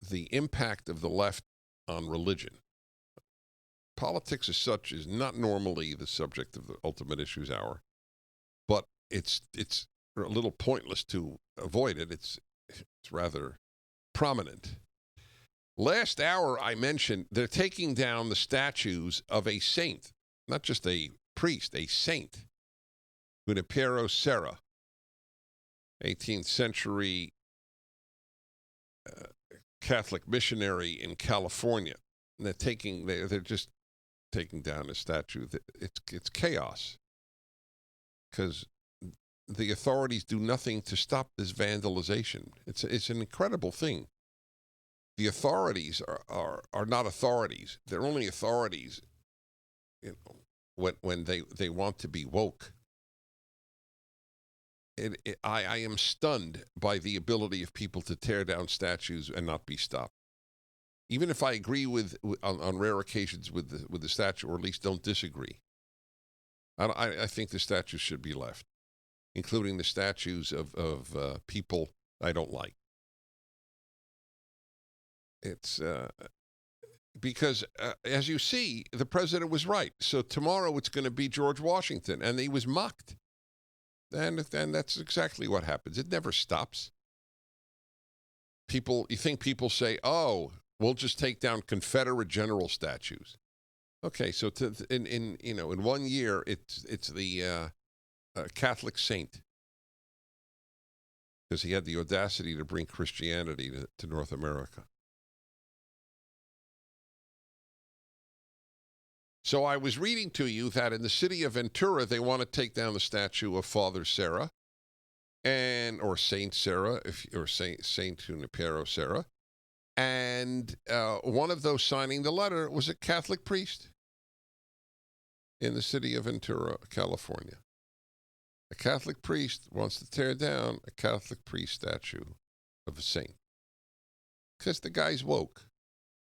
the impact of the left on religion. Politics as such is not normally the subject of the Ultimate Issues Hour, but it's a little pointless to avoid it. It's rather prominent. Last hour, I mentioned they're taking down the statues of a saint, not just a priest, a saint, Junipero Serra, 18th century Catholic missionary in California. And they're just taking down a statue. It's chaos because the authorities do nothing to stop this vandalization. It's an incredible thing. The authorities are not authorities. They're only authorities, when they want to be woke. I am stunned by the ability of people to tear down statues and not be stopped. Even if I agree on rare occasions with the statue, or at least don't disagree, I think the statues should be left, including the statues of people I don't like. It's because, as you see, the president was right. So tomorrow it's going to be George Washington, and he was mocked. And that's exactly what happens. It never stops. You think people say, "Oh, we'll just take down Confederate general statues." Okay, so in 1 year, it's the Catholic saint, because he had the audacity to bring Christianity to North America. So I was reading to you that in the city of Ventura, they want to take down the statue of Father Serra, or Saint Serra, or Saint Junipero Serra, and one of those signing the letter was a Catholic priest in the city of Ventura, California. A Catholic priest wants to tear down a Catholic priest statue of a saint because the guy's woke.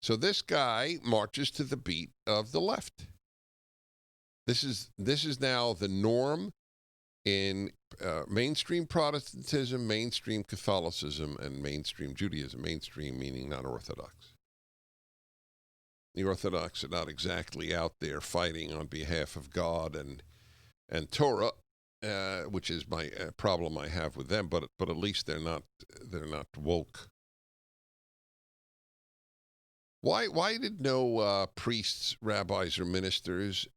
So this guy marches to the beat of the left. This is now the norm in mainstream Protestantism, mainstream Catholicism, and mainstream Judaism. Mainstream meaning not Orthodox. The Orthodox are not exactly out there fighting on behalf of God and Torah, which is my problem I have with them. But at least they're not woke. Why did no priests, rabbis, or ministers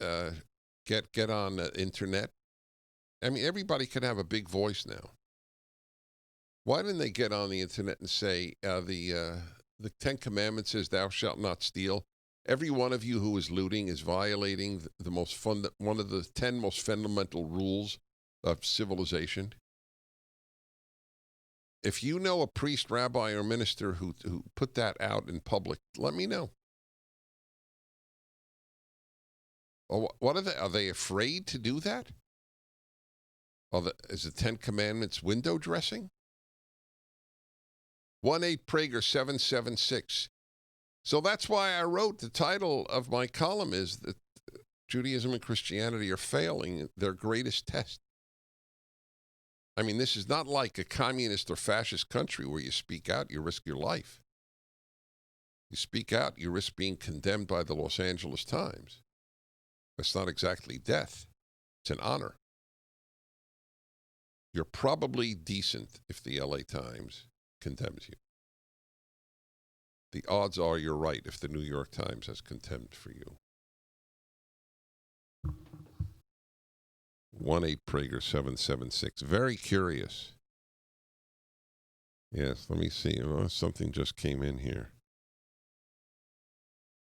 get on the internet? I mean, everybody can have a big voice now. Why didn't they get on the internet and say the Ten Commandments says, "Thou shalt not steal"? Every one of you who is looting is violating one of the 10 most fundamental rules of civilization. If you know a priest, rabbi, or minister who put that out in public, let me know. Or what are they? Are they afraid to do that? Is the 10 Commandments window dressing? 1-8-Prager-776. So that's why I wrote, the title of my column is that Judaism and Christianity are failing their greatest test. I mean, this is not like a communist or fascist country where you speak out, you risk your life. You speak out, you risk being condemned by the Los Angeles Times. It's not exactly death. It's an honor. You're probably decent if the LA Times condemns you. The odds are you're right if the New York Times has contempt for you. 1-8-Prager-776. Very curious. Yes, let me see. Oh, something just came in here.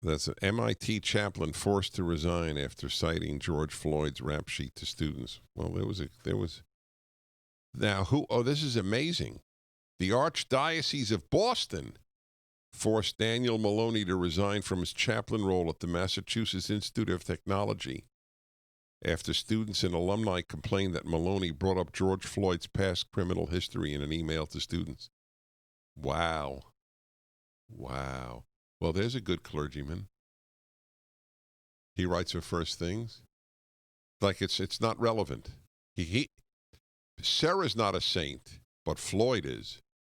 That's an MIT chaplain forced to resign after citing George Floyd's rap sheet to students. Well, there was. Now, this is amazing. The Archdiocese of Boston forced Daniel Maloney to resign from his chaplain role at the Massachusetts Institute of Technology after students and alumni complained that Maloney brought up George Floyd's past criminal history in an email to students. Wow. Well, there's a good clergyman. He writes for First Things. Like it's not relevant. Sarah's not a saint, but Floyd is.